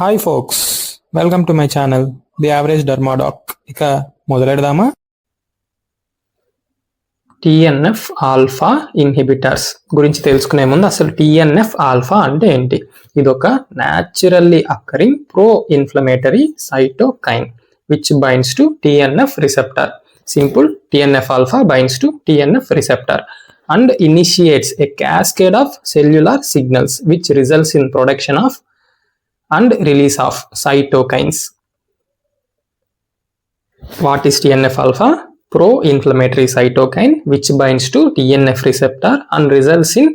Hi folks, welcome to my channel the average dermadoc. ఇక మొదలెడదామా? TNF alpha inhibitors గురించి తెలుసుకునే ముందు అసలు టిఎన్ఎఫ్ ఆల్ఫా అంటే ఏంటి? ఇది ఒక naturally occurring pro inflammatory cytokine which binds to TNF receptor. Simple, TNF alpha binds to TNF receptor and initiates a cascade of cellular signals which results in production of and release of cytokines. What is TNF alpha? Pro-inflammatory cytokine which binds to TNF receptor and results in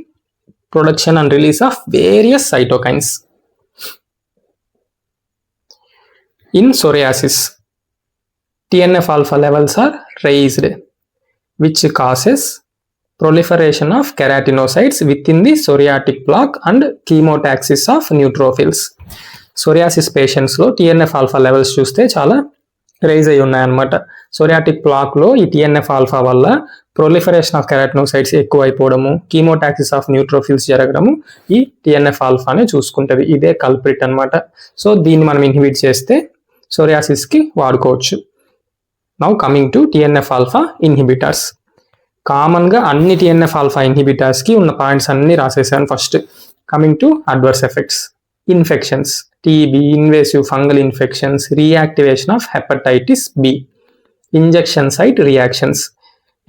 production and release of various cytokines. In psoriasis, TNF alpha levels are raised, which causes proliferation of keratinocytes within the psoriatic plaque and chemotaxis of neutrophils. Psoriasis patients లో TNF alpha levels చూస్తే చాలా rise అయి ఉన్నాయన్నమాట. Psoriatic plaque లో ఈ TNF alpha వల్ల proliferation of keratinocytes ఎక్కువైపోవడము, chemotaxis of neutrophils జరగడము ఈ TNF alpha నే చూసుకుంటది. ఇదే కల్ప్రిట్ అన్నమాట. సో దీన్ని మనం ఇన్హిబిట్ చేస్తే సోరియాసిస్ కి వాడుకోవచ్చు. Now coming to TNF alpha inhibitors. Common గా అన్ని TNF alpha ఇన్హిబిటర్స్ కి ఉన్న పాయింట్స్ అన్ని రాసేసాను. First coming to adverse effects. Infections, TB, invasive fungal infections, reactivation of hepatitis B, injection site reactions.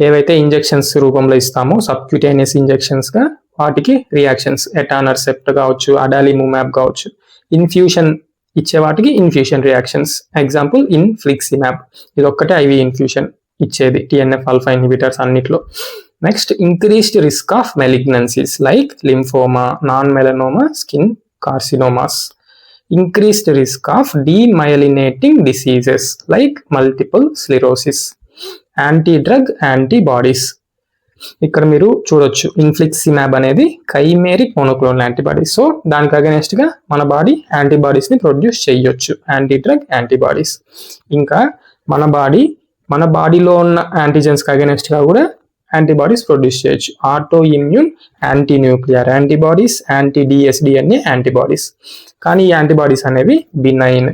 ఏవైతే ఇంజెక్షన్స్ రూపంలో ఇస్తామో సబ్క్యూటేనియస్ ఇంజెక్షన్స్ గా వాటికి రియాక్షన్స్, ఎటానర్సెప్ట్ కావచ్చు, అడాలిముమాబ్ కావచ్చు. ఇన్ఫ్యూషన్ ఇచ్చే వాటికి ఇన్ఫ్యూషన్ రియాక్షన్స్. ఎగ్జాంపుల్ ఇన్ఫ్లిక్సిమాబ్, ఇది ఒక్కటే ఐవి ఇన్ఫ్యూషన్ ఇచ్చేది TNF alpha ఇన్హిబిటర్స్ అన్నిట్లో. Next, increased risk of malignancies like lymphoma, non melanoma, skin carcinomas. Increased risk of demyelinating diseases like multiple sclerosis. Anti drug antibodies. ఇక్కడ మీరు చూడొచ్చు infliximab అనేది chimeric monoclonal antibody. So దానికి against గా మన body antibodies ని produce చేయొచ్చు, anti drug antibodies. ఇంకా మన బాడీలో ఉన్న యాంటీజెన్స్ కి అగెనెస్ట్ గా కూడా యాంటీబాడీస్ ప్రొడ్యూస్ చేయొచ్చు. Autoimmune anti nuclear antibodies, anti dsDNA antibodies. కానీ ఈ యాంటీబాడీస్ అనేవి బినైన్,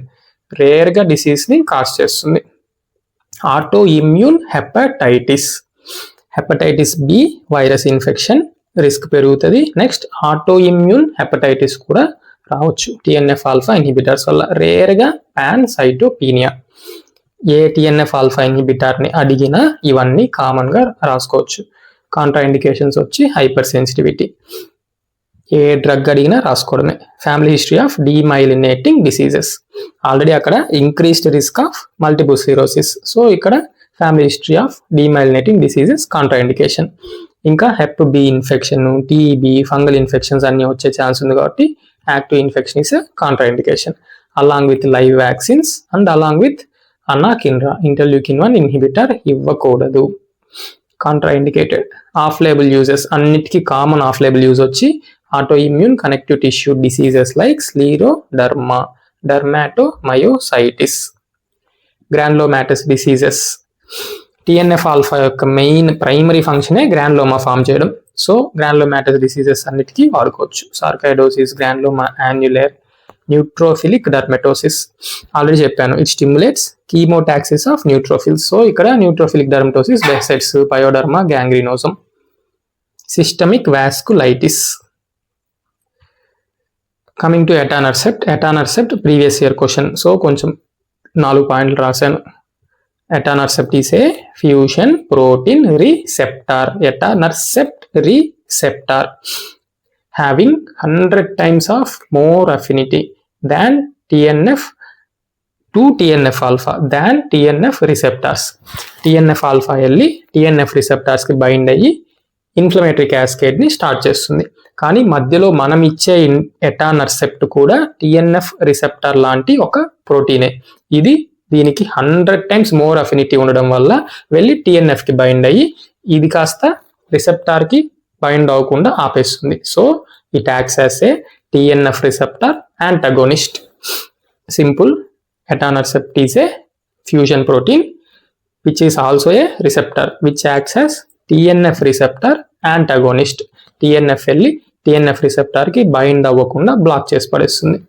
రేర్ గా డిసీజ్ ని కాజ్ చేస్తుంది. Autoimmune hepatitis, hepatitis B virus infection risk పెరుగుతుంది. నెక్స్ట్, ఆటో ఇమ్యూన్ హెపటైటిస్ కూడా రావచ్చు TNF alpha ఇన్హిబిటర్స్ వల్ల. రేర్ గా పాన్సైటోపీనియా. ఏ TNF alpha ఇన్హిబిటర్ ని అడిగినా ఇవన్నీ కామన్ గా రాసుకోవచ్చు. కాంట్రా ఇండికేషన్స్ వచ్చి హైపర్ సెన్సిటివిటీ. ఏ డ్రగ్ అడిగినా రాసుకోవడమే. Family history of demyelinating diseases. Already అక్కడ increased risk of multiple sclerosis. So ఇక్కడ family history of demyelinating diseases contraindication. ఇంకా hep B infection, TB, fungal infections అన్ని వచ్చే ఛాన్స్ ఉంది కాబట్టి active infection is contraindication. Along with live vaccines and along with anakinra, interleukin 1 inhibitor ఇవ్వకూడదు. Contraindicated. Off label uses, అన్నిటికీ common off label use వచ్చి autoimmune connective tissue diseases like scleroderma, dermatomyositis, granulomatous diseases. TNF alpha యొక్క main primary ఫంక్షనే granuloma form చేయడం. So granulomatous diseases అన్నిటికీ వాడుకోవచ్చు. Sarcoidosis, granuloma annulare, neutrophilic dermatosis. Already చెప్పాను, it stimulates chemotaxis of neutrophils. So ఇక్కడ neutrophilic dermatosis, Behcet's, pyoderma, gangrenosum. Systemic vasculitis. Coming to etanercept. Etanercept previous year question. So కొంచెం 4 పాయింట్లు రాశాను. Etanercept is a fusion protein receptor. Etanercept receptor having 100 times of more affinity than TNF to TNF alpha than TNF receptors. TNF alpha వెళ్ళి TNF receptors కి bind అయ్యి inflammatory cascade ని start చేస్తుంది. కానీ మధ్యలో మనం ఇచ్చే ఎటానర్సెప్ట్ కూడా TNF రిసెప్టర్ లాంటి ఒక ప్రోటీనే. ఇది దీనికి 100 times మోర్ అఫినిటీ ఉండడం వల్ల వెళ్ళి TNF కి బైండ్ అయ్యి ఇది కాస్త రిసెప్టార్ కి బైండ్ అవ్వకుండా ఆపేస్తుంది. So it acts as a TNF receptor antagonist. Simple, etanercept is a fusion protein which is also a receptor which acts as TNF receptor antagonist. TNF వెళ్ళి TNF రిసెప్టర్ కి bind అవ్వకుండా block చేసి పడేస్తుంది.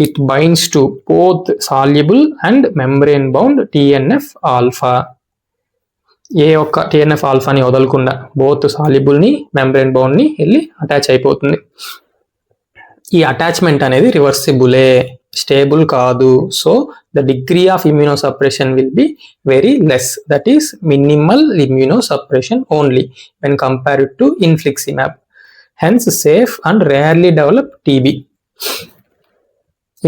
It binds to both soluble and membrane bound TNF alpha. ఏ ఒక్క TNF ఆల్ఫాని వదలకుండా both సాల్యుబుల్ని membrane బౌండ్ని వెళ్ళి attach అయిపోతుంది. ఈ అటాచ్మెంట్ అనేది రివర్సిబులే, స్టేబుల్ కాదు. So the degree of immunosuppression will be very less, that is minimal immunosuppression only when compared to infliximab. Hence safe and rarely develop TB.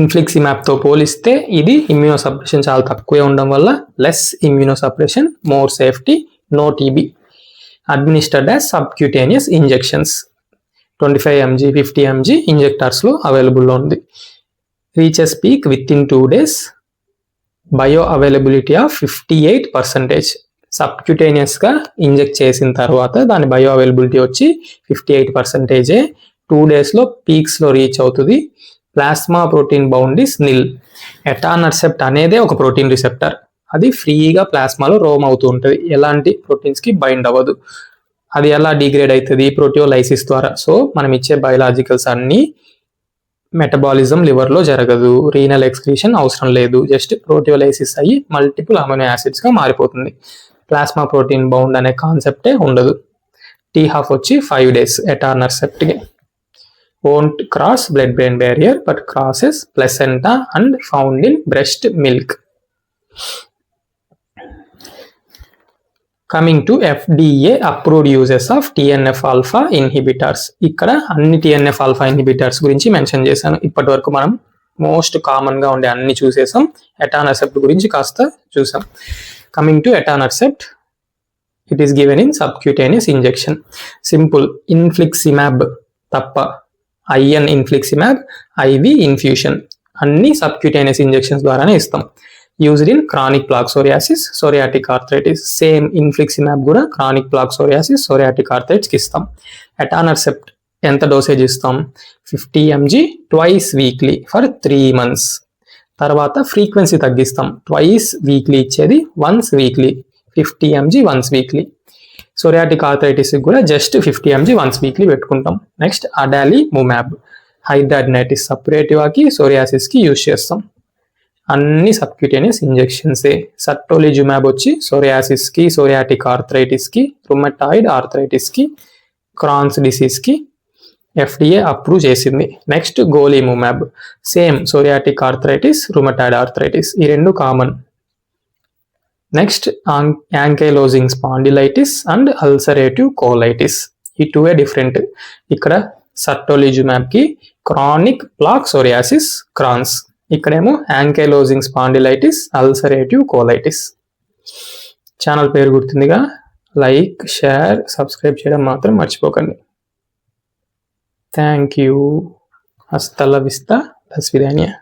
ఇన్ఫ్లిక్సిమాబ్తో పోలిస్తే ఇది ఇమ్యూనోసప్రెషన్ చాలా తక్కువే ఉండడం వల్ల less immunosuppression, more safety, no TB. Administered as subcutaneous injections. 25 mg 50 mg ఇంజెక్టర్స్లో అవైలబుల్లో ఉంది. Reaches peak within 2 days. Bioavailability of 58%. సబ్క్యూటేనియస్గా ఇంజెక్ట్ చేసిన తర్వాత దాని బయో అవైలబిలిటీ వచ్చి 58%. 2 daysలో పీక్స్లో రీచ్ అవుతుంది. ప్లాస్మా ప్రోటీన్ బౌండ్ ఇస్ నిల్. ఎటానర్సెప్ట్ అనేదే ఒక ప్రోటీన్ రిసెప్టర్, అది ఫ్రీగా ప్లాస్మాలో రోమ్ అవుతూ ఉంటుంది, ఎలాంటి ప్రోటీన్స్కి బైండ్ అవ్వదు. అది ఎలా డిగ్రేడ్ అవుతుంది? ప్రోటియోలైసిస్ ద్వారా. సో మనం ఇచ్చే బయలాజికల్స్ అన్నీ మెటబాలిజం లివర్లో జరగదు, రీనల్ ఎక్స్క్రీషన్ అవసరం లేదు, జస్ట్ ప్రోటియోలైసిస్ అయ్యి మల్టిపుల్ అమైనో యాసిడ్స్గా మారిపోతుంది. ప్లాస్మా ప్రోటీన్ బౌండ్ అనే కాన్సెప్టే ఉండదు. టీ హాఫ్ వచ్చి 5 days ఎటానర్సెప్ట్కి. won't cross blood brain barrier but crosses placenta and found in breast milk. Coming to FDA approved uses of TNF alpha inhibitors. ఇక్కడ అన్ని TNF alpha inhibitors గురించి mention చేశాను. ఇప్పటి వరకు మనం మోస్ట్ కామన్గా ఉండే అన్ని చూసేసాం. ఎటానర్సెప్ట్ గురించి కాస్త చూసాం. Coming to etanercept, it is given in subcutaneous injection. Simple, infliximab తప్ప IN ఇన్ఫ్లిక్సిమాబ్, IV ఇన్ఫ్యూషన్ అన్ని సబ్క్యూటేనియస్ ఇంజెక్షన్స్ ద్వారానే ఇస్తాం. Used in chronic plaque psoriasis, psoriatic arthritis. Same infliximab కూడా క్రానిక్ ప్లాక్ సోరియాసిస్, సోరియాటిక్ ఆర్థరైటిస్కి ఇస్తాం. ఎటానర్సెప్ట్ ఎంత dosage ఇస్తాం? 50 mg twice weekly for 3 months. తర్వాత ఫ్రీక్వెన్సీ తగ్గిస్తాం. ట్వైస్ వీక్లీ ఇచ్చేది once weekly, 50 mg once weekly. Psoriatic arthritis కూడా జస్ట్ 50 mg వన్స్ వీక్లీ పెట్టుకుంటాం. నెక్స్ట్ అడాలిముమాబ్, హైడ్రాడినైటిస్ సపరేటివాకి, సోరియాసిస్కి యూజ్ చేస్తాం. అన్ని సబ్క్యూటేనియస్ ఇంజెక్షన్సే. సట్టోలిజుమాబ్ వచ్చి సోరియాసిస్కి, సోరియాటిక్ ఆర్థరైటిస్కి, రుమటాయిడ్ ఆర్థరైటిస్కి, క్రాన్స్ డిసీజ్కి FDA అప్రూవ్ చేసింది. Next golimumab, same psoriatic arthritis, rheumatoid arthritis, ఈ రెండు common. Next ankylosing spondylitis and ulcerative colitis, ఈ 2 డిఫరెంట్. ఇక్కడ సట్టోలిజుమాబ్కి క్రానిక్ ప్లాక్ సోరియాసిస్, క్రాన్స్. ఇక్కడేమో ankylosing spondylitis, ulcerative colitis. Channel పేరు గుర్తుందిగా, లైక్, షేర్, సబ్స్క్రైబ్ చేయడం మాత్రం మర్చిపోకండి. Thank you. Hasta la Vista, thus విదానియా.